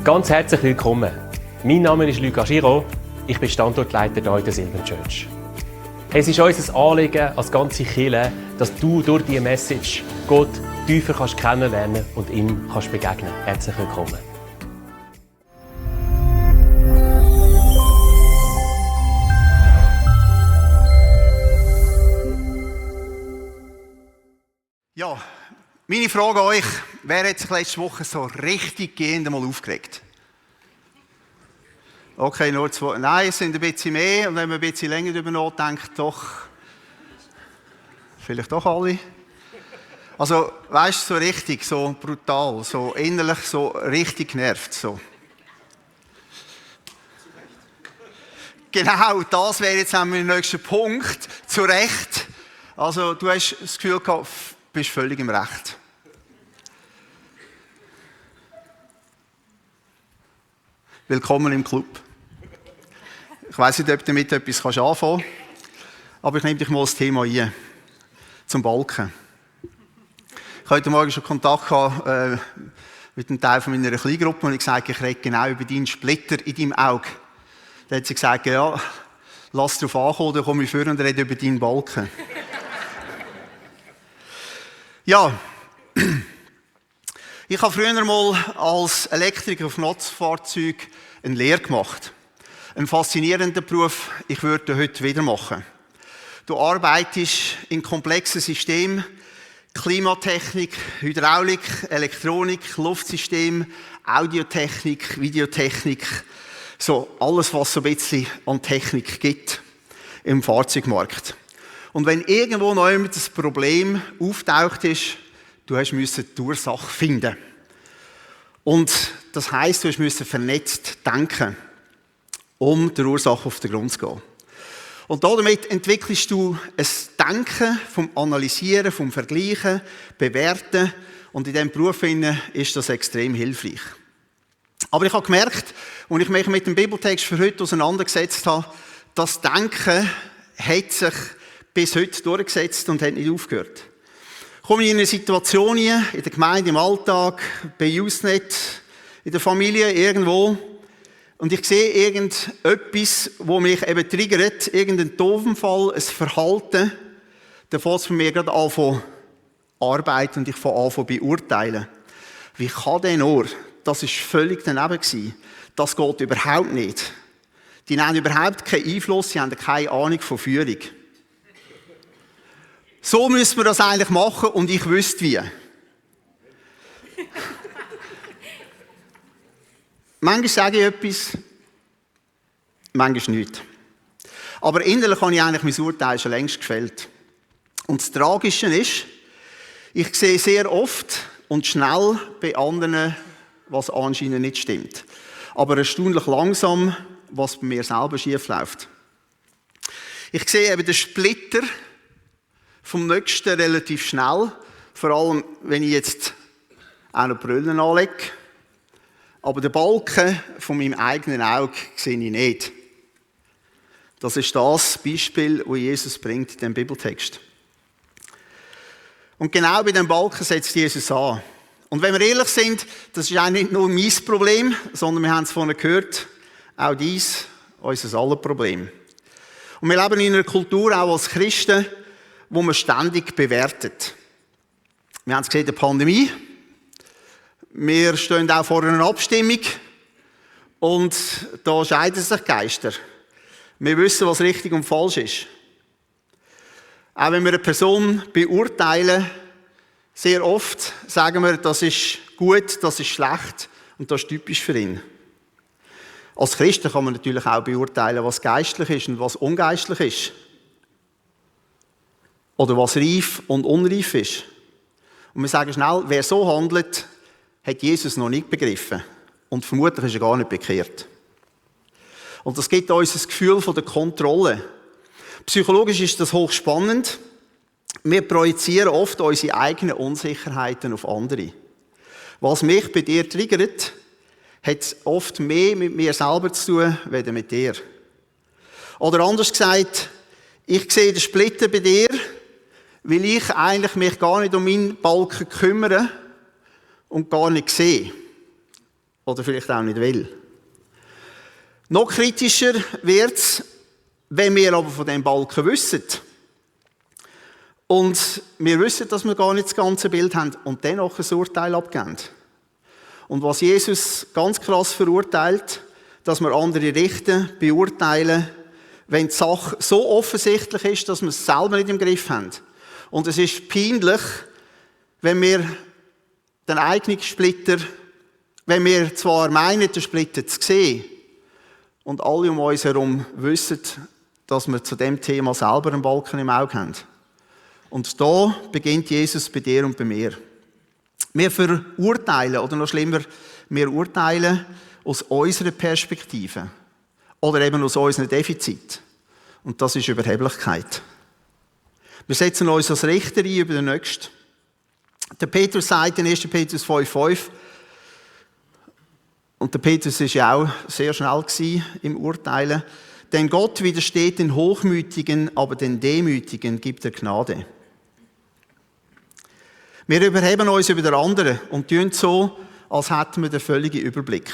Ganz herzlich willkommen. Mein Name ist Luca Giraud. Ich bin Standortleiter hier in der Silvan Church. Es ist unser Anliegen als ganze Kirche, dass du durch diese Message Gott tiefer kannst kennenlernen und ihm kannst begegnen. Herzlich willkommen. Ja, meine Frage an euch, wer hat sich letzte Woche so richtig gehend einmal aufgeregt? Okay, nur zwei. Nein, es sind ein bisschen mehr. Und wenn man ein bisschen länger darüber nachdenkt, doch, vielleicht doch alle. Also, weißt du, so richtig, so brutal, so innerlich, so richtig genervt. So. Genau, das wäre jetzt nämlich der nächste Punkt. Zu Recht. Also, du hast das Gefühl gehabt, du bist völlig im Recht. Willkommen im Club. Ich weiss nicht, ob du damit etwas anfangen kannst, aber ich nehme dich mal das Thema ein. Zum Balken. Ich hatte heute Morgen schon Kontakt gehabt, mit einem Teil von meiner Kleingruppe und ich gesagt, ich rede genau über deinen Splitter in deinem Auge. Da hat sie gesagt, ja, lass darauf ankommen, dann komme ich vor und rede über deinen Balken. Ja, ich habe früher mal als Elektriker auf Nutzfahrzeugen eine Lehre gemacht. Ein faszinierender Beruf, ich würde ihn heute wieder machen. Du arbeitest in komplexen Systemen, Klimatechnik, Hydraulik, Elektronik, Luftsystem, Audiotechnik, Videotechnik, so alles, was so ein bisschen an Technik gibt im Fahrzeugmarkt. Und wenn irgendwo noch jemand das Problem auftaucht ist, du musst die Ursache finden. Und das heisst, du musst vernetzt denken, um der Ursache auf den Grund zu gehen. Und damit entwickelst du ein Denken vom Analysieren, vom Vergleichen, Bewerten. Und in diesem Beruf ist das extrem hilfreich. Aber ich habe gemerkt, als ich mich mit dem Bibeltext für heute auseinandergesetzt habe, das Denken hat sich bis heute durchgesetzt und hat nicht aufgehört. Komme ich in eine Situation in der Gemeinde, im Alltag, bei Usenet, in der Familie, irgendwo, und ich sehe irgendetwas, wo mich eben triggert, irgendeinen doofen Fall, ein Verhalten, dann fängt es für mich gerade an zu arbeiten und ich fange an zu beurteilen. Wie kann denn nur? Das war völlig daneben gewesen. Das geht überhaupt nicht. Die nehmen überhaupt keinen Einfluss, sie haben keine Ahnung von Führung. So müssen wir das eigentlich machen und ich wüsste wie. Manchmal sage ich etwas, manchmal nicht. Aber innerlich habe ich eigentlich mein Urteil schon längst gefällt. Und das Tragische ist, ich sehe sehr oft und schnell bei anderen, was anscheinend nicht stimmt. Aber erstaunlich langsam, was bei mir selber schief läuft. Ich sehe eben den Splitter vom Nächsten relativ schnell, vor allem wenn ich jetzt auch noch Brillen anlege. Aber den Balken von meinem eigenen Auge sehe ich nicht. Das ist das Beispiel, das Jesus bringt in dem Bibeltext. Und genau bei dem Balken setzt Jesus an. Und wenn wir ehrlich sind, das ist eigentlich nicht nur mein Problem, sondern wir haben es vorhin gehört, auch dies, unser aller Problem. Und wir leben in einer Kultur, auch als Christen, wo man ständig bewertet. Wir haben es gesehen in der Pandemie. Wir stehen auch vor einer Abstimmung und da scheiden sich Geister. Wir wissen, was richtig und falsch ist. Auch wenn wir eine Person beurteilen, sehr oft sagen wir, das ist gut, das ist schlecht und das ist typisch für ihn. Als Christen kann man natürlich auch beurteilen, was geistlich ist und was ungeistlich ist. Oder was reif und unreif ist. Und wir sagen schnell, wer so handelt, hat Jesus noch nicht begriffen. Und vermutlich ist er gar nicht bekehrt. Und das gibt uns ein Gefühl von der Kontrolle. Psychologisch ist das hochspannend. Wir projizieren oft unsere eigenen Unsicherheiten auf andere. Was mich bei dir triggert, hat oft mehr mit mir selber zu tun, als mit dir. Oder anders gesagt, ich sehe den Splitter bei dir, weil ich eigentlich mich gar nicht um meinen Balken kümmere und gar nicht sehe. oder vielleicht auch nicht will. Noch kritischer wird es, wenn wir aber von dem Balken wissen. Und wir wissen, dass wir gar nicht das ganze Bild haben und dennoch ein Urteil abgeben. Und was Jesus ganz krass verurteilt, dass wir andere richten, beurteilen, wenn die Sache so offensichtlich ist, dass wir es selber nicht im Griff haben. Und es ist peinlich, wenn wir den eigenen Splitter, wenn wir zwar meinen, den Splitter zu sehen, und alle um uns herum wissen, dass wir zu dem Thema selber einen Balken im Auge haben. Und da beginnt Jesus bei dir und bei mir. Wir verurteilen, oder noch schlimmer, wir urteilen aus unserer Perspektive. Oder eben aus unserem Defizit. Und das ist Überheblichkeit. Wir setzen uns als Richter ein über den Nächsten. Der Petrus sagt in 1. Petrus 5,5, und der Petrus war ja auch sehr schnell im Urteilen, denn Gott widersteht den Hochmütigen, aber den Demütigen gibt er Gnade. Wir überheben uns über den anderen und tun so, als hätten wir den völligen Überblick.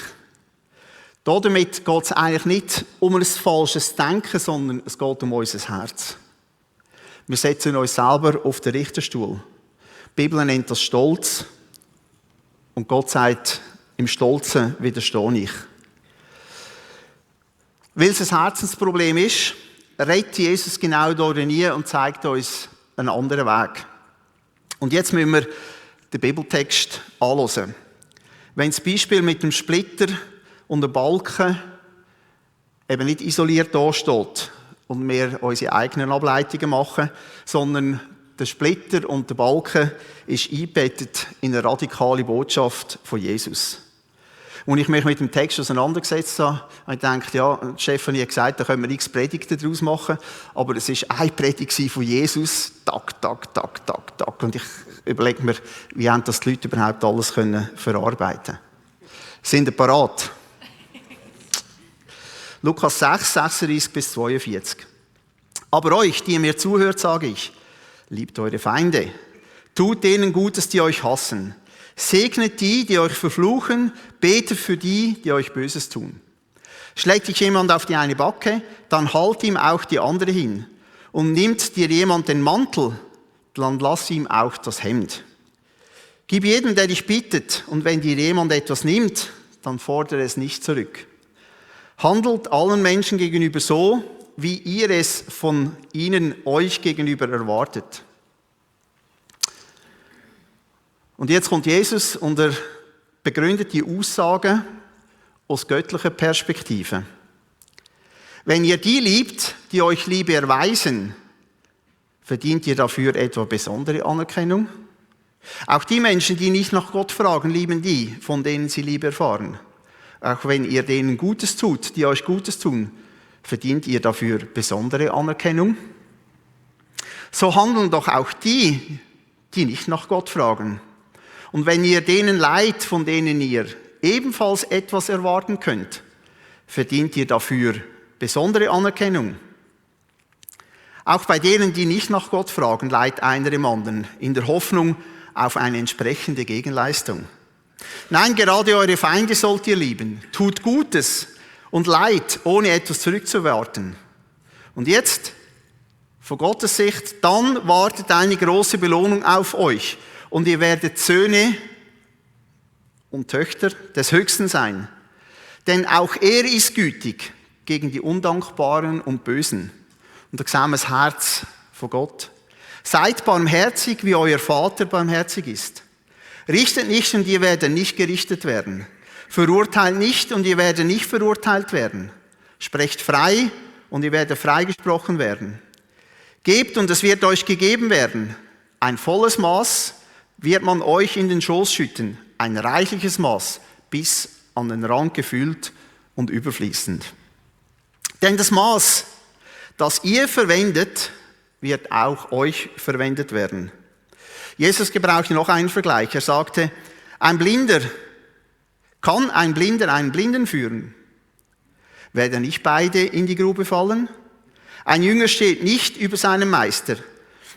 Damit geht es eigentlich nicht um ein falsches Denken, sondern es geht um unser Herz. Wir setzen uns selber auf den Richterstuhl. Die Bibel nennt das Stolz. Und Gott sagt, im Stolzen widerstehe ich. Weil es ein Herzensproblem ist, redet Jesus genau darin nie und zeigt uns einen anderen Weg. Und jetzt müssen wir den Bibeltext anhören. Wenn das Beispiel mit dem Splitter und dem Balken eben nicht isoliert dasteht und wir unsere eigenen Ableitungen machen, sondern der Splitter und der Balken ist eingebettet in eine radikale Botschaft von Jesus. Und ich mich mit dem Text auseinandergesetzt habe, habe ich gedacht, ja, Stefanie hat gesagt, da können wir nichts Predigten daraus machen, aber es war eine Predigt von Jesus, tak, tak, tak, tak, tak. Und ich überlege mir, wie haben das die Leute überhaupt alles verarbeiten können. Sind ihr parat? Lukas 6, 36 bis 42. Aber euch, die mir zuhört, sage ich, liebt eure Feinde, tut denen Gutes, die euch hassen, segnet die euch verfluchen, betet für die euch Böses tun. Schlägt dich jemand auf die eine Backe, dann halt ihm auch die andere hin. Und nimmt dir jemand den Mantel, dann lass ihm auch das Hemd. Gib jedem, der dich bittet, und wenn dir jemand etwas nimmt, dann fordere es nicht zurück. Handelt allen Menschen gegenüber so, wie ihr es von ihnen euch gegenüber erwartet. Und jetzt kommt Jesus und er begründet die Aussage aus göttlicher Perspektive. Wenn ihr die liebt, die euch Liebe erweisen, verdient ihr dafür etwa besondere Anerkennung? Auch die Menschen, die nicht nach Gott fragen, lieben die, von denen sie Liebe erfahren. Auch wenn ihr denen Gutes tut, die euch Gutes tun, verdient ihr dafür besondere Anerkennung? So handeln doch auch die, die nicht nach Gott fragen. Und wenn ihr denen leiht, von denen ihr ebenfalls etwas erwarten könnt, verdient ihr dafür besondere Anerkennung. Auch bei denen, die nicht nach Gott fragen, leiht einer dem anderen, in der Hoffnung auf eine entsprechende Gegenleistung. Nein, gerade eure Feinde sollt ihr lieben. Tut Gutes und Leid, ohne etwas zurückzuwarten. Und jetzt, von Gottes Sicht, dann wartet eine große Belohnung auf euch. Und ihr werdet Söhne und Töchter des Höchsten sein. Denn auch er ist gütig gegen die Undankbaren und Bösen. Und da sehen wir das Herz von Gott. Seid barmherzig, wie euer Vater barmherzig ist. Richtet nicht und ihr werdet nicht gerichtet werden. Verurteilt nicht und ihr werdet nicht verurteilt werden. Sprecht frei und ihr werdet freigesprochen werden. Gebt und es wird euch gegeben werden. Ein volles Maß wird man euch in den Schoß schütten. Ein reichliches Maß, bis an den Rand gefüllt und überfließend. Denn das Maß, das ihr verwendet, wird auch euch verwendet werden. Jesus gebrauchte noch einen Vergleich. Er sagte, kann ein Blinder einen Blinden führen? Werden nicht beide in die Grube fallen? Ein Jünger steht nicht über seinem Meister.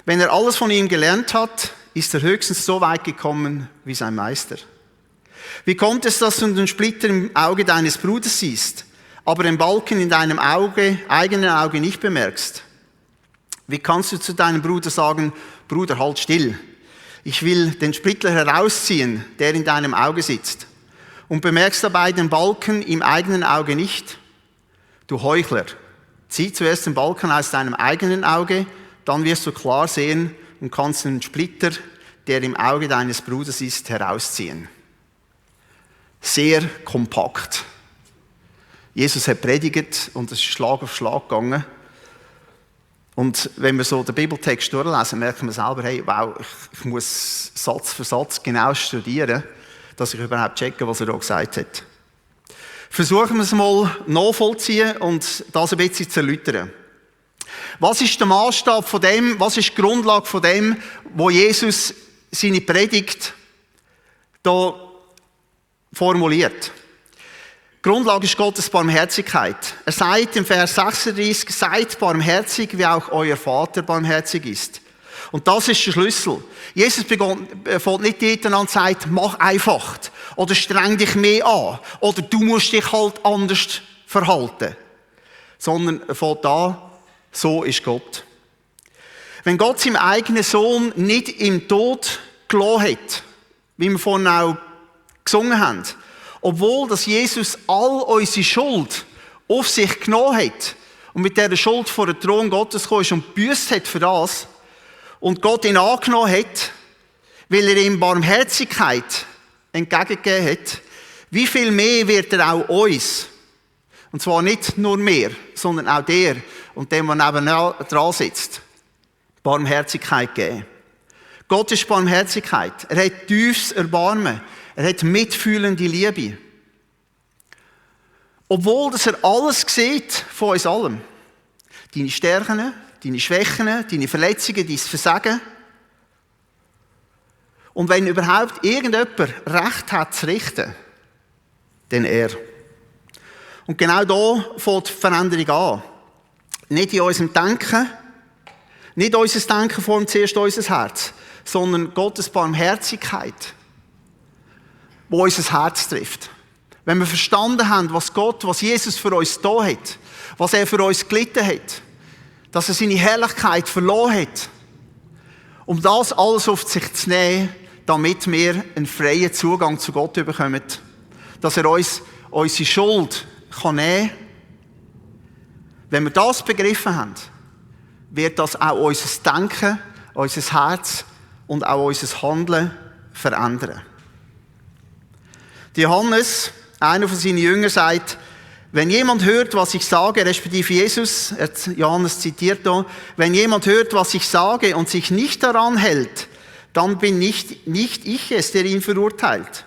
Wenn er alles von ihm gelernt hat, ist er höchstens so weit gekommen wie sein Meister. Wie kommt es, dass du den Splitter im Auge deines Bruders siehst, aber den Balken in deinem eigenen Auge nicht bemerkst? Wie kannst du zu deinem Bruder sagen, Bruder, halt still. Ich will den Splitter herausziehen, der in deinem Auge sitzt. Und bemerkst dabei den Balken im eigenen Auge nicht? Du Heuchler, zieh zuerst den Balken aus deinem eigenen Auge, dann wirst du klar sehen und kannst den Splitter, der im Auge deines Bruders ist, herausziehen. Sehr kompakt. Jesus hat predigt und es ist Schlag auf Schlag gegangen. Und wenn wir so den Bibeltext durchlesen, merken wir selber, hey, wow, ich muss Satz für Satz genau studieren, dass ich überhaupt checke, was er da gesagt hat. Versuchen wir es mal nachvollziehen und das ein bisschen zu erläutern. Was ist der Maßstab von dem, was ist die Grundlage von dem, wo Jesus seine Predigt da formuliert? Die Grundlage ist Gottes Barmherzigkeit. Er sagt im Vers 36, seid barmherzig, wie auch euer Vater barmherzig ist. Und das ist der Schlüssel. Jesus fängt nicht dort an und sagt, mach einfach. Oder streng dich mehr an. Oder du musst dich halt anders verhalten. Sondern er fängt an, so ist Gott. Wenn Gott seinem eigenen Sohn nicht im Tod gelassen hat, wie wir vorhin auch gesungen haben, obwohl dass Jesus all unsere Schuld auf sich genommen hat und mit dieser Schuld vor den Thron Gottes gekommen ist und gebüßt hat für das und Gott ihn angenommen hat, weil er ihm Barmherzigkeit entgegengegeben hat, wie viel mehr wird er auch uns, und zwar nicht nur mir, sondern auch der und dem, der nebenan dran sitzt, Barmherzigkeit geben. Gott ist Barmherzigkeit. Er hat tiefes Erbarmen. Er hat mitfühlende Liebe. Obwohl, dass er alles sieht von uns allem. Deine Stärken, deine Schwächen, deine Verletzungen, dein Versagen. Und wenn überhaupt irgendjemand Recht hat zu richten, dann er. Und genau da fängt die Veränderung an. Nicht in unserem Denken, nicht unser Denken formt zuerst unser Herz, sondern Gottes Barmherzigkeit, wo unser Herz trifft. Wenn wir verstanden haben, was Jesus für uns da hat, was er für uns gelitten hat, dass er seine Herrlichkeit verloren hat, um das alles auf sich zu nehmen, damit wir einen freien Zugang zu Gott bekommen, dass er uns unsere Schuld kann nehmen kann. Wenn wir das begriffen haben, wird das auch unser Denken, unser Herz und auch unser Handeln verändern. Johannes, einer von seinen Jüngern, sagt, wenn jemand hört, was ich sage, respektive Jesus, Johannes zitiert da, wenn jemand hört, was ich sage und sich nicht daran hält, dann bin nicht ich es, der ihn verurteilt.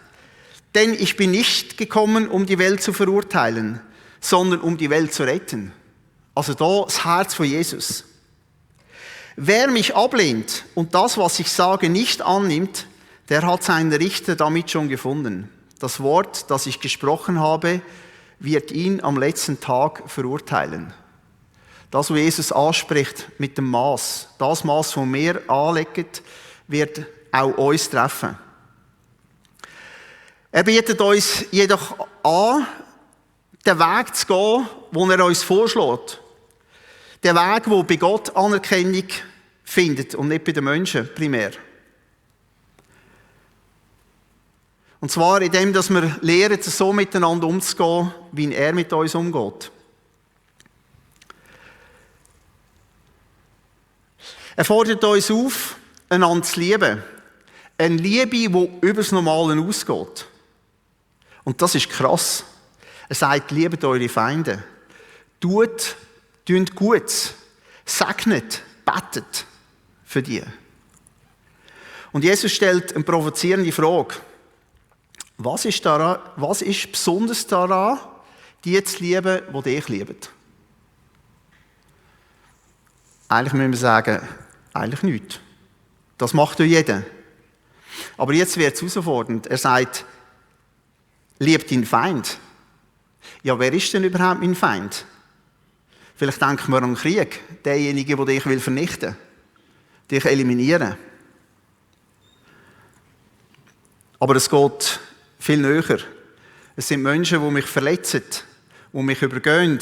Denn ich bin nicht gekommen, um die Welt zu verurteilen, sondern um die Welt zu retten. Also da das Herz von Jesus. Wer mich ablehnt und das, was ich sage, nicht annimmt, der hat seinen Richter damit schon gefunden. Das Wort, das ich gesprochen habe, wird ihn am letzten Tag verurteilen. Das, was Jesus anspricht mit dem Maß, das Maß, das wir anlegen, wird auch uns treffen. Er bietet uns jedoch an, den Weg zu gehen, den er uns vorschlägt. Der Weg, der bei Gott Anerkennung findet und nicht bei den Menschen primär. Und zwar indem, dass wir lernen, so miteinander umzugehen, wie er mit uns umgeht. Er fordert uns auf, einander zu lieben. Eine Liebe, die über das Normale ausgeht. Und das ist krass. Er sagt, liebet eure Feinde. Tut Gutes. Segnet, betet für die. Und Jesus stellt eine provozierende Frage. Was ist besonders daran, die zu lieben, die dich lieben? Eigentlich müssen wir sagen, eigentlich nichts. Das macht ja jeder. Aber jetzt wird es herausfordernd. Er sagt, liebt deinen Feind. Ja, wer ist denn überhaupt mein Feind? Vielleicht denken wir an den Krieg. Derjenige, der dich vernichten will. Dich eliminieren. Aber es geht viel näher. Es sind Menschen, die mich verletzen, die mich übergehen,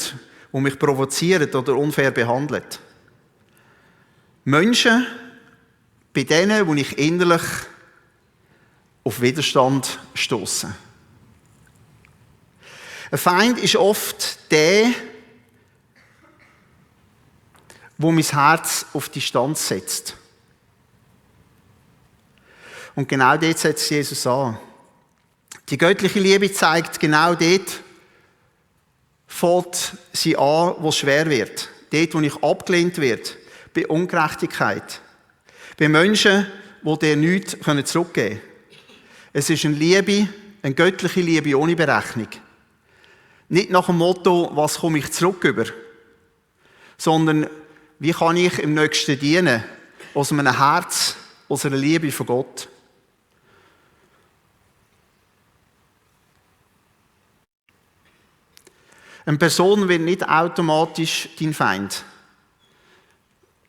die mich provozieren oder unfair behandeln. Menschen, bei denen, wo ich innerlich auf Widerstand stoße. Ein Feind ist oft der, wo mein Herz auf Distanz setzt. Und genau dort setzt Jesus an. Die göttliche Liebe zeigt genau dort, fängt sie an, wo es schwer wird. Dort, wo ich abgelehnt werde, bei Ungerechtigkeit. Bei Menschen, die dir nichts zurückgeben können. Es ist eine Liebe, eine göttliche Liebe ohne Berechnung. Nicht nach dem Motto, was komme ich zurück über, sondern wie kann ich im Nächsten dienen, aus einem Herz, aus einer Liebe von Gott. Eine Person wird nicht automatisch dein Feind,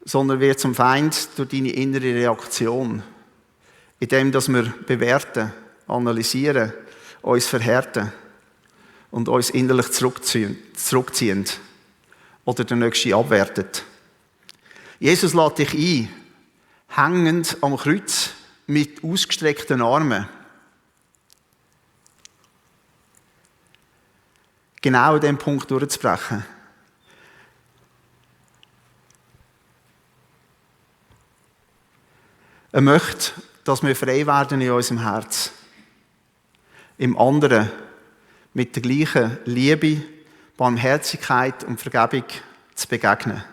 sondern wird zum Feind durch deine innere Reaktion, indem dass wir bewerten, analysieren, uns verhärten und uns innerlich zurückziehen oder der Nächste abwertet. Jesus lädt dich ein, hängend am Kreuz mit ausgestreckten Armen. Genau an diesem Punkt durchzubrechen. Er möchte, dass wir frei werden in unserem Herz. Im anderen mit der gleichen Liebe, Barmherzigkeit und Vergebung zu begegnen.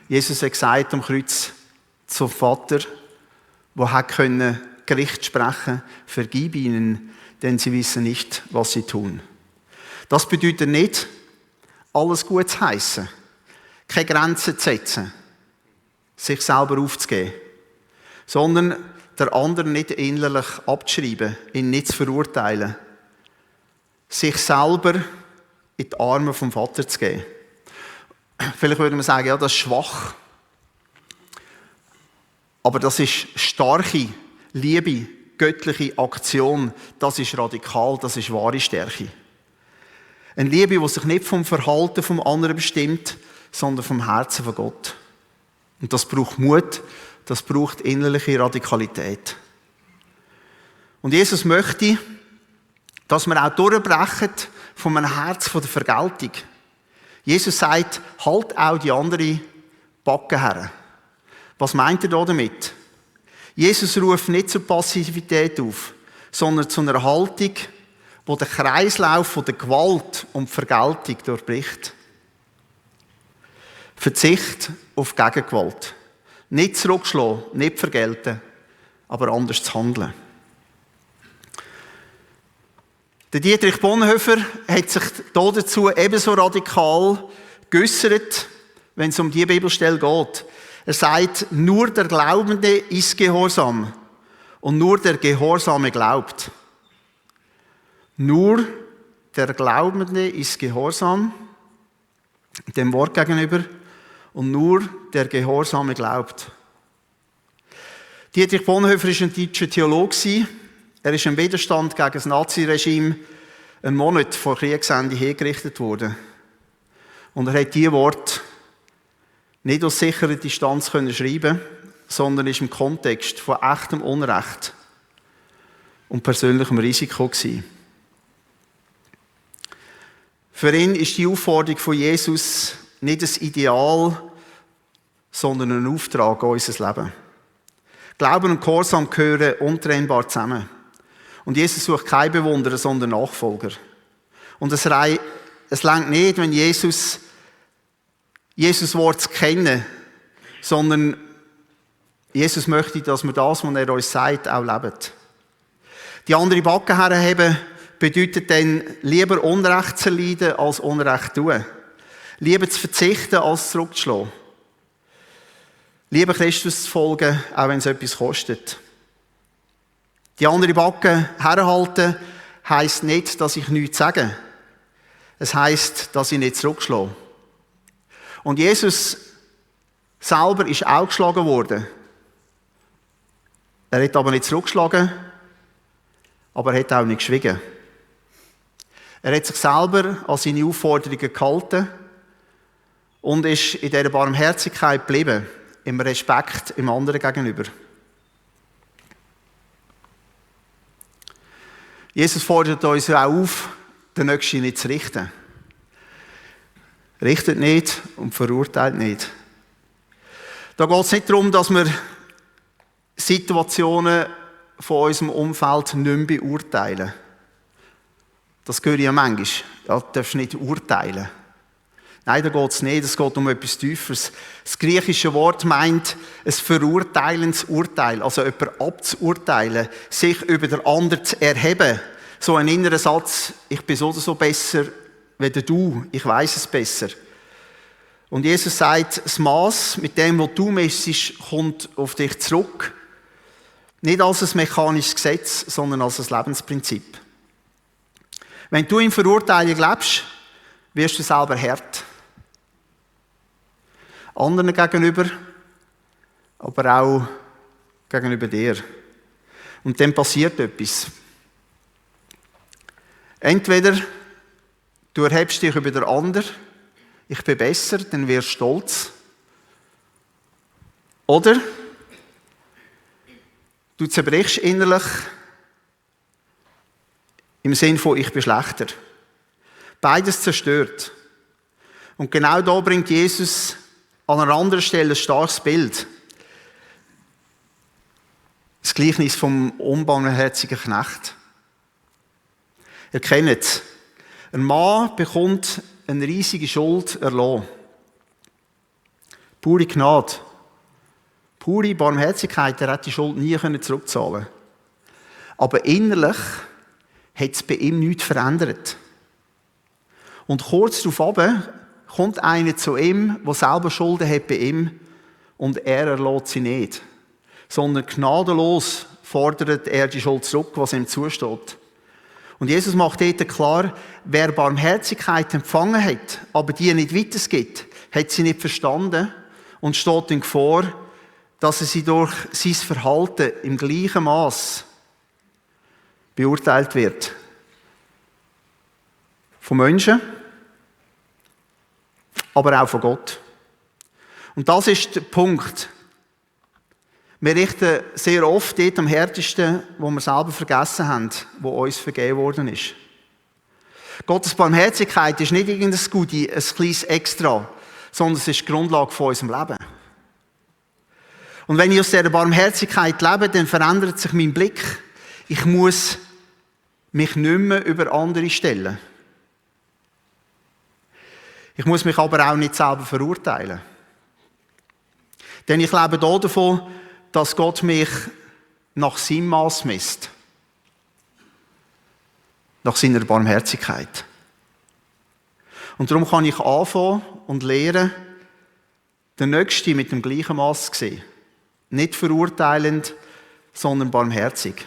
Jesus hat gesagt am Kreuz zum Vater, der Gericht sprechen konnte, vergib ihnen, denn sie wissen nicht, was sie tun. Das bedeutet nicht, alles gut zu heissen, keine Grenzen zu setzen, sich selber aufzugeben, sondern der anderen nicht innerlich abzuschreiben, ihn nicht zu verurteilen, sich selber in die Arme vom Vater zu geben. Vielleicht würde man sagen, ja, das ist schwach. Aber das ist starke Liebe, göttliche Aktion. Das ist radikal, das ist wahre Stärke. Eine Liebe, die sich nicht vom Verhalten vom anderen bestimmt, sondern vom Herzen von Gott. Und das braucht Mut, das braucht innerliche Radikalität. Und Jesus möchte, dass wir auch durchbrechen von einem Herz von der Vergeltung. Jesus sagt, halt auch die andere Backe her. Was meint er da damit? Jesus ruft nicht zur Passivität auf, sondern zu einer Haltung, die den Kreislauf von der Gewalt und Vergeltung durchbricht. Verzicht auf Gegengewalt. Nicht zurückschlagen, nicht vergelten, aber anders zu handeln. Der Dietrich Bonhoeffer hat sich dazu ebenso radikal geäussert, wenn es um diese Bibelstelle geht. Er sagt, nur der Glaubende ist gehorsam und nur der Gehorsame glaubt. Nur der Glaubende ist gehorsam, dem Wort gegenüber, und nur der Gehorsame glaubt. Dietrich Bonhoeffer war ein deutscher Theologe. Er ist im Widerstand gegen das Naziregime einen Monat vor Kriegsende hingerichtet worden. Und er hat diese Worte nicht aus sicherer Distanz schreiben, sondern ist im Kontext von echtem Unrecht und persönlichem Risiko gewesen. Für ihn ist die Aufforderung von Jesus nicht ein Ideal, sondern ein Auftrag an unser Leben. Glauben und Gehorsam gehören untrennbar zusammen. Und Jesus sucht keinen Bewunderer, sondern Nachfolger. Und es reicht nicht, wenn Jesus Wort kennen, sondern Jesus möchte, dass wir das, was er uns sagt, auch leben. Die andere Backe herheben bedeutet dann, lieber Unrecht zu erleiden, als Unrecht zu tun. Lieber zu verzichten, als zurückzuschlagen. Lieber Christus zu folgen, auch wenn es etwas kostet. Die andere Backe herhalten heisst nicht, dass ich nichts sage. Es heisst, dass ich nicht zurückschlage. Und Jesus selber ist auch geschlagen worden. Er hat aber nicht zurückgeschlagen, Aber er hat auch nicht geschwiegen. Er hat sich selber an seine Aufforderungen gehalten und ist in dieser Barmherzigkeit geblieben, im Respekt im anderen gegenüber. Jesus fordert uns auch auf, den Nächsten nicht zu richten. Richtet nicht und verurteilt nicht. Da geht es nicht darum, dass wir Situationen von unserem Umfeld nicht mehr beurteilen. Das höre ich ja manchmal. Ja, du darfst nicht urteilen. Nein, da geht es nicht. Es geht um etwas Tieferes. Das griechische Wort meint ein verurteilendes Urteil. Also jemanden abzuurteilen, sich über den anderen zu erheben. So ein innerer Satz, ich bin so oder so besser wie du, ich weiss es besser. Und Jesus sagt, das Maß mit dem, was du messest, kommt auf dich zurück. Nicht als ein mechanisches Gesetz, sondern als ein Lebensprinzip. Wenn du in Verurteilung lebst, wirst du selber hart. Anderen gegenüber, aber auch gegenüber dir. Und dann passiert etwas. Entweder du erhebst dich über den anderen, ich bin besser, dann wirst du stolz. Oder du zerbrichst innerlich im Sinn von, ich bin schlechter. Beides zerstört. Und genau da bringt Jesus an einer anderen Stelle ein starkes Bild. Das Gleichnis vom unbarmherzigen Knecht. Ihr kennt es. Ein Mann bekommt eine riesige Schuld erlassen. Pure Gnade. Pure Barmherzigkeit, er hat die Schuld nie zurückzahlen. Aber innerlich hat es bei ihm nichts verändert. Und kurz darauf kommt einer zu ihm, der selber Schulden hat bei ihm, und er erlässt sie nicht. Sondern gnadenlos fordert er die Schuld zurück, was ihm zusteht. Und Jesus macht dort klar, wer Barmherzigkeit empfangen hat, aber die nicht weitergibt, hat sie nicht verstanden und steht in Gefahr, dass er sie durch sein Verhalten im gleichen Maß beurteilt wird. Von Menschen, aber auch von Gott. Und das ist der Punkt. Wir richten sehr oft dort am härtesten, wo wir selber vergessen haben, wo uns vergeben worden ist. Gottes Barmherzigkeit ist nicht irgendein Goodie, ein kleines Extra, sondern es ist die Grundlage von unserem Leben. Und wenn ich aus dieser Barmherzigkeit lebe, dann verändert sich mein Blick. Ich muss mich nicht mehr über andere stellen. Ich muss mich aber auch nicht selber verurteilen. Denn ich lebe hier davon, dass Gott mich nach seinem Maß misst. Nach seiner Barmherzigkeit. Und darum kann ich anfangen und lernen, den Nächsten mit dem gleichen Maß zu sehen. Nicht verurteilend, sondern barmherzig.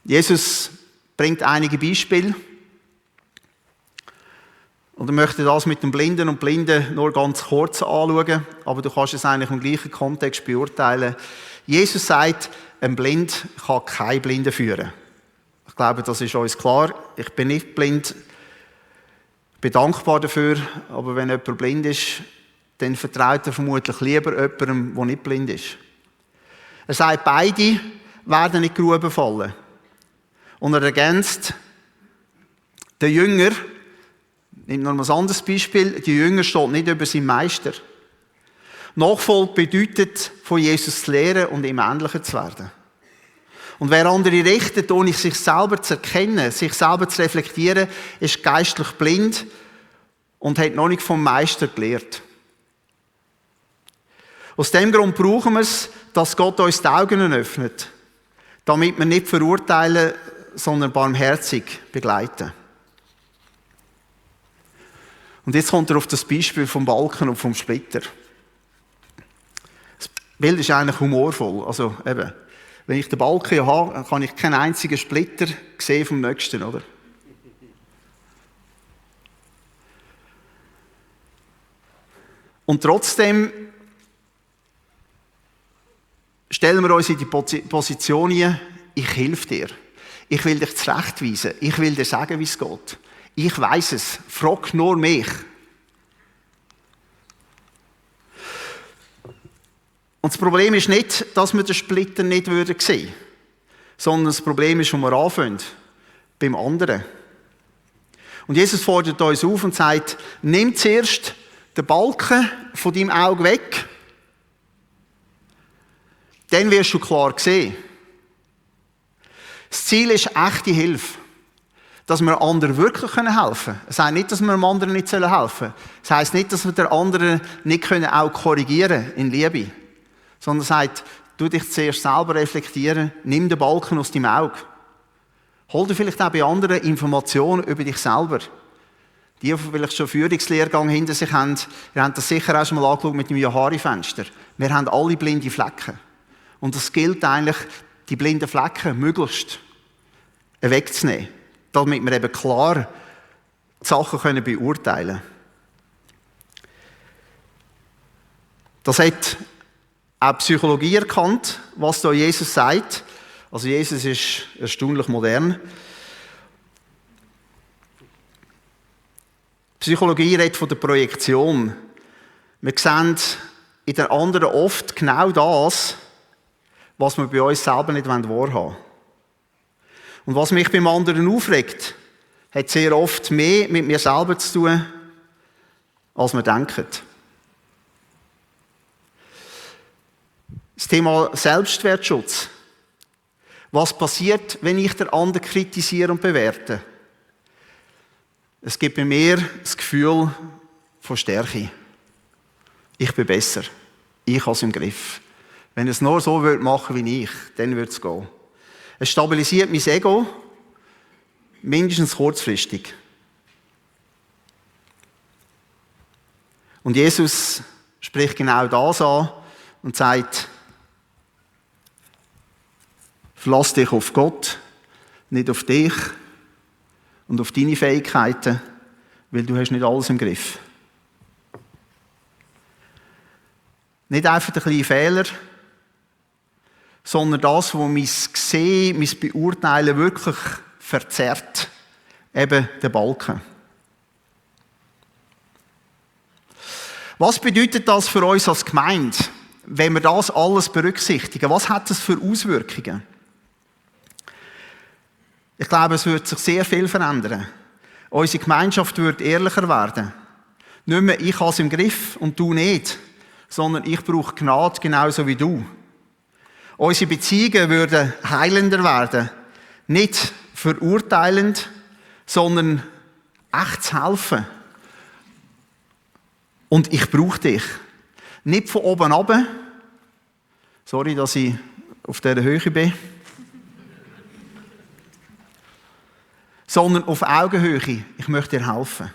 Jesus bringt einige Beispiele. Und ich möchte das mit dem Blinden und Blinden nur ganz kurz anschauen, aber du kannst es eigentlich im gleichen Kontext beurteilen. Jesus sagt, ein Blind kann kein Blinden führen. Ich glaube, das ist uns klar. Ich bin nicht blind, ich bin dankbar dafür, aber wenn jemand blind ist, dann vertraut er vermutlich lieber jemandem, der nicht blind ist. Er sagt, beide werden in die Grube fallen. Und er ergänzt, der Jünger, nimmt noch mal ein anderes Beispiel. Die Jünger steht nicht über seinen Meister. Nachfolge bedeutet, von Jesus zu lernen und ihm ähnlicher zu werden. Und wer andere richtet, ohne sich selber zu erkennen, sich selber zu reflektieren, ist geistlich blind und hat noch nicht vom Meister gelehrt. Aus dem Grund brauchen wir es, dass Gott uns die Augen öffnet, damit wir nicht verurteilen, sondern barmherzig begleiten. Und jetzt kommt er auf das Beispiel vom Balken und vom Splitter. Das Bild ist eigentlich humorvoll. Also eben, wenn ich den Balken habe, kann ich keinen einzigen Splitter sehen vom Nächsten, oder? Und trotzdem stellen wir uns in die Position ich helfe dir. Ich will dich zurechtweisen. Ich will dir sagen, wie es geht. Ich weiss es. Frag nur mich. Und das Problem ist nicht, dass wir den Splitter nicht sehen würden, sondern das Problem ist, wo wir anfangen, beim anderen. Und Jesus fordert uns auf und sagt, nimm zuerst den Balken von deinem Auge weg, dann wirst du klar sehen. Das Ziel ist echte Hilfe, dass wir anderen wirklich helfen können. Es heisst nicht, dass wir dem anderen nicht helfen sollen. Es heisst nicht, dass wir den anderen nicht auch korrigieren in Liebe. Sondern es sagt, du dich zuerst selber reflektieren, nimm den Balken aus deinem Auge. Hol dir vielleicht auch bei anderen Informationen über dich selber. Die vielleicht schon Führungslehrgang hinter sich haben, ihr habt das sicher auch schon mal angeschaut mit dem Johari-Fenster. Wir haben alle blinde Flecken. Und es gilt eigentlich, die blinden Flecken möglichst wegzunehmen, damit wir eben klar die Sachen beurteilen können. Das hat auch Psychologie erkannt, was da Jesus sagt. Also Jesus ist erstaunlich modern. Psychologie redet von der Projektion. Wir sehen in den anderen oft genau das, was wir bei uns selber nicht wahrhaben wollen. Und was mich beim anderen aufregt, hat sehr oft mehr mit mir selber zu tun, als wir denken. Das Thema Selbstwertschutz. Was passiert, wenn ich den anderen kritisiere und bewerte? Es gibt bei mir das Gefühl von Stärke. Ich bin besser. Ich habe es im Griff. Wenn es nur so machen würde wie ich, dann würde es gehen. Es stabilisiert mein Ego, mindestens kurzfristig. Und Jesus spricht genau das an und sagt, verlass dich auf Gott, nicht auf dich und auf deine Fähigkeiten, weil du hast nicht alles im Griff. Nicht einfach ein kleiner Fehler, sondern das, was mein Sehen, mein Beurteilen wirklich verzerrt. Eben der Balken. Was bedeutet das für uns als Gemeinde, wenn wir das alles berücksichtigen? Was hat das für Auswirkungen? Ich glaube, es wird sich sehr viel verändern. Unsere Gemeinschaft wird ehrlicher werden. Nicht mehr, ich habe es im Griff und du nicht, sondern ich brauche Gnade genauso wie du. Unsere Beziehungen würden heilender werden. Nicht verurteilend, sondern echt zu helfen. Und ich brauche dich. Nicht von oben runter. Sorry, dass ich auf dieser Höhe bin. Sondern auf Augenhöhe. Ich möchte dir helfen.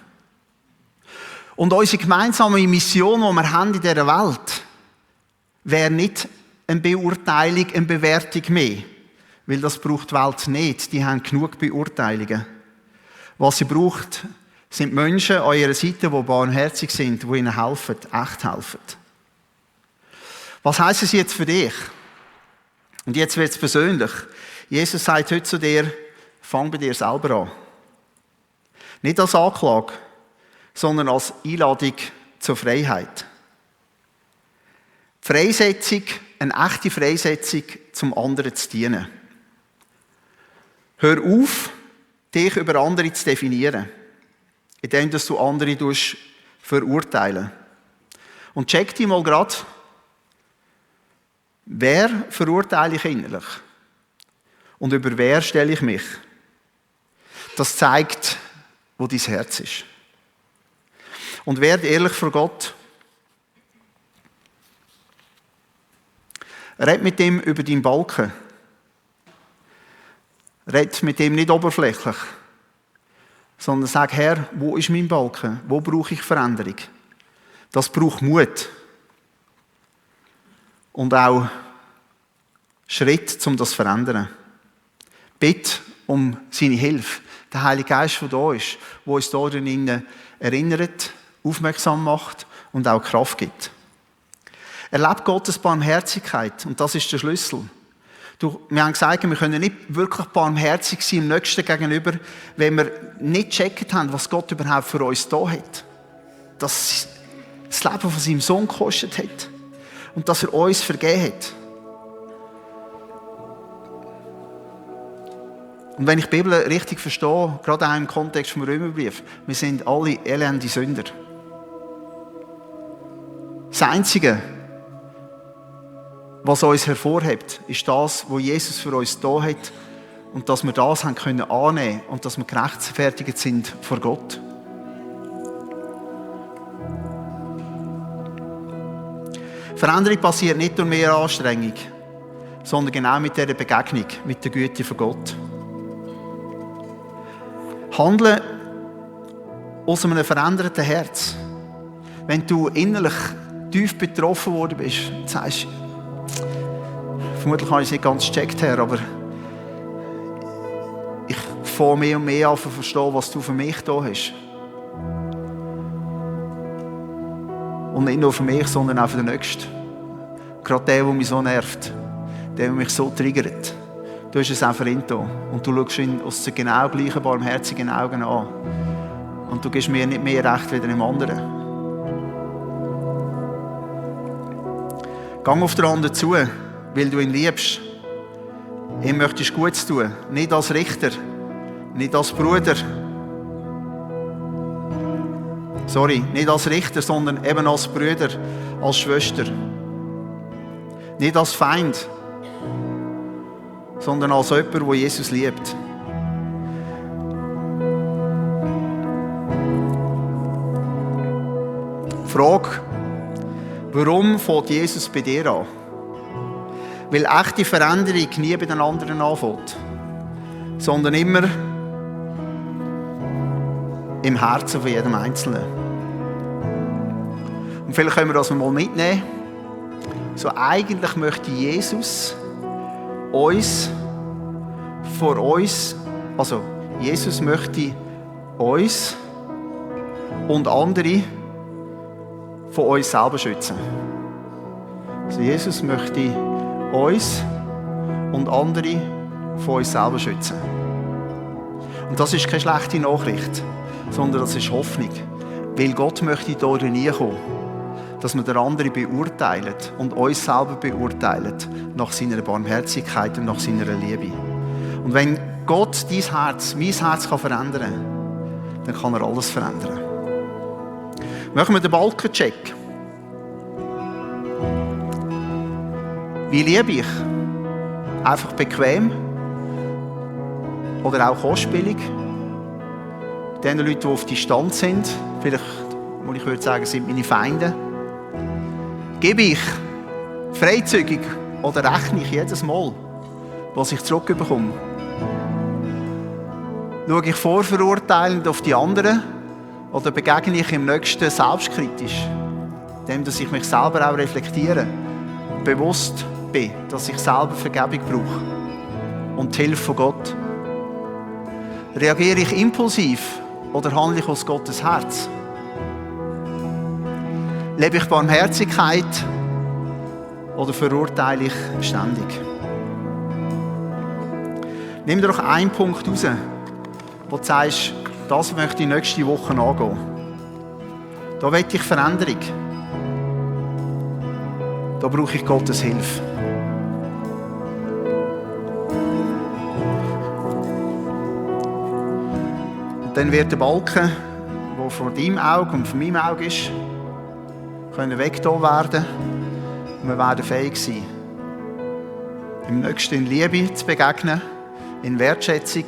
Und unsere gemeinsame Mission, die wir haben in dieser Welt, wäre nicht eine Beurteilung, eine Bewertung mehr. Weil das braucht die Welt nicht. Die haben genug Beurteilungen. Was sie braucht, sind Menschen an ihrer Seite, die barmherzig sind, die ihnen helfen, echt helfen. Was heisst es jetzt für dich? Und jetzt wird es persönlich. Jesus sagt heute zu dir, fang bei dir selber an. Nicht als Anklage, sondern als Einladung zur Freiheit. Freisetzung, eine echte Freisetzung, zum anderen zu dienen. Hör auf, dich über andere zu definieren, indem du andere verurteilen. Und check dich mal grad, wer verurteile ich innerlich? Und über wer stelle ich mich? Das zeigt, wo dein Herz ist. Und werd ehrlich vor Gott. Red mit ihm über deinen Balken. Red mit ihm nicht oberflächlich, sondern sag, Herr, wo ist mein Balken? Wo brauche ich Veränderung? Das braucht Mut. Und auch Schritt, um das zu verändern. Bitte um seine Hilfe. Der Heilige Geist, der da ist, der uns da drinnen erinnert, aufmerksam macht und auch Kraft gibt. Erlebt Gottes Barmherzigkeit und das ist der Schlüssel. Wir haben gesagt, wir können nicht wirklich barmherzig sein dem Nächsten gegenüber, wenn wir nicht gecheckt haben, was Gott überhaupt für uns da hat. Dass das Leben von seinem Sohn gekostet hat. Und dass er uns vergeben hat. Und wenn ich die Bibel richtig verstehe, gerade auch im Kontext vom Römerbrief, wir sind alle elende Sünder. Das Einzige, was uns hervorhebt, ist das, was Jesus für uns da hat und dass wir das haben können annehmen und dass wir gerechtfertigt sind vor Gott. Veränderung passiert nicht durch mehr Anstrengung, sondern genau mit dieser Begegnung, mit der Güte von Gott. Handeln aus einem veränderten Herz. Wenn du innerlich tief betroffen worden bist, sagst vermutlich habe ich es nicht ganz gecheckt, Herr, aber ich fange mehr und mehr an zu verstehen, was du für mich da hast. Und nicht nur für mich, sondern auch für den Nächsten. Gerade der mich so nervt, der mich so triggert. Du hast es auch für ihn da. Und du schaust ihn aus den genau gleichen barmherzigen Augen an. Und du gibst mir nicht mehr Recht wie dem anderen. Gang auf den anderen zu, weil du ihn liebst. Ihm möchtest Gutes tun. Nicht als Richter, nicht als Bruder. Nicht als Richter, sondern eben als Brüder, als Schwester. Nicht als Feind, sondern als jemand, der Jesus liebt. Frage, warum fängt Jesus bei dir an? Weil echte Veränderung nie bei den anderen anfängt, sondern immer im Herzen von jedem Einzelnen. Und vielleicht können wir das mal mitnehmen. So, eigentlich möchte Jesus Jesus möchte uns und andere von uns selber schützen. Also Jesus möchte uns und andere von uns selber schützen. Und das ist keine schlechte Nachricht, sondern das ist Hoffnung. Weil Gott möchte da nie kommen, dass wir den anderen beurteilen und uns selber beurteilen nach seiner Barmherzigkeit und nach seiner Liebe. Und wenn Gott dein Herz, mein Herz verändern kann, dann kann er alles verändern. Machen wir den Balkencheck. Wie liebe ich? Einfach bequem oder auch kostspielig? Den Leuten, die auf Distanz sind, vielleicht, wo ich würde sagen, sind meine Feinde. Gebe ich freizügig oder rechne ich jedes Mal, was ich zurückbekomme? Schaue ich vorverurteilend auf die anderen oder begegne ich im Nächsten selbstkritisch, indem dass ich mich selber auch reflektiere und bewusst bin, dass ich selber Vergebung brauche und die Hilfe von Gott? Reagiere ich impulsiv oder handle ich aus Gottes Herz? Lebe ich Barmherzigkeit oder verurteile ich ständig? Nimm dir doch einen Punkt raus, wo du sagst, das möchte ich nächste Woche angehen. Da will ich Veränderung. Da brauche ich Gottes Hilfe. Und dann wird der Balken, der vor deinem Auge und vor meinem Auge ist, können weggetan werden. Und wir werden fähig sein, im Nächsten in Liebe zu begegnen, in Wertschätzung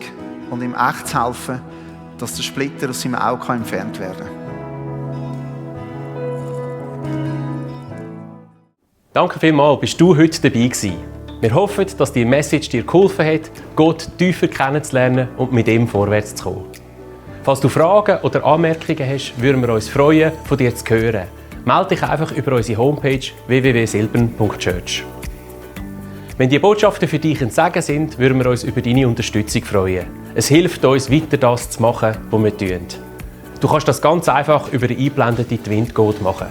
und im Echt zu helfen, dass der Splitter aus seinem Auge entfernt werden kann. Danke vielmals, bist du heute dabei gewesen. Wir hoffen, dass die Message dir geholfen hat, Gott tiefer kennenzulernen und mit ihm vorwärts zu kommen. Falls du Fragen oder Anmerkungen hast, würden wir uns freuen, von dir zu hören. Melde dich einfach über unsere Homepage www.silbern.church. Wenn die Botschaften für dich ein Segen sind, würden wir uns über deine Unterstützung freuen. Es hilft uns, weiter das zu machen, was wir tun. Du kannst das ganz einfach über eine eingeblendete Twint-Code machen.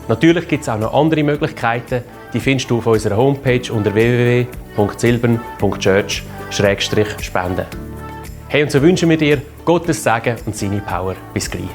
Natürlich gibt es auch noch andere Möglichkeiten, die findest du auf unserer Homepage unter www.silbern.church. www.silbern.church/spenden. Hey, und so wünschen wir dir Gottes Segen und seine Power. Bis gleich.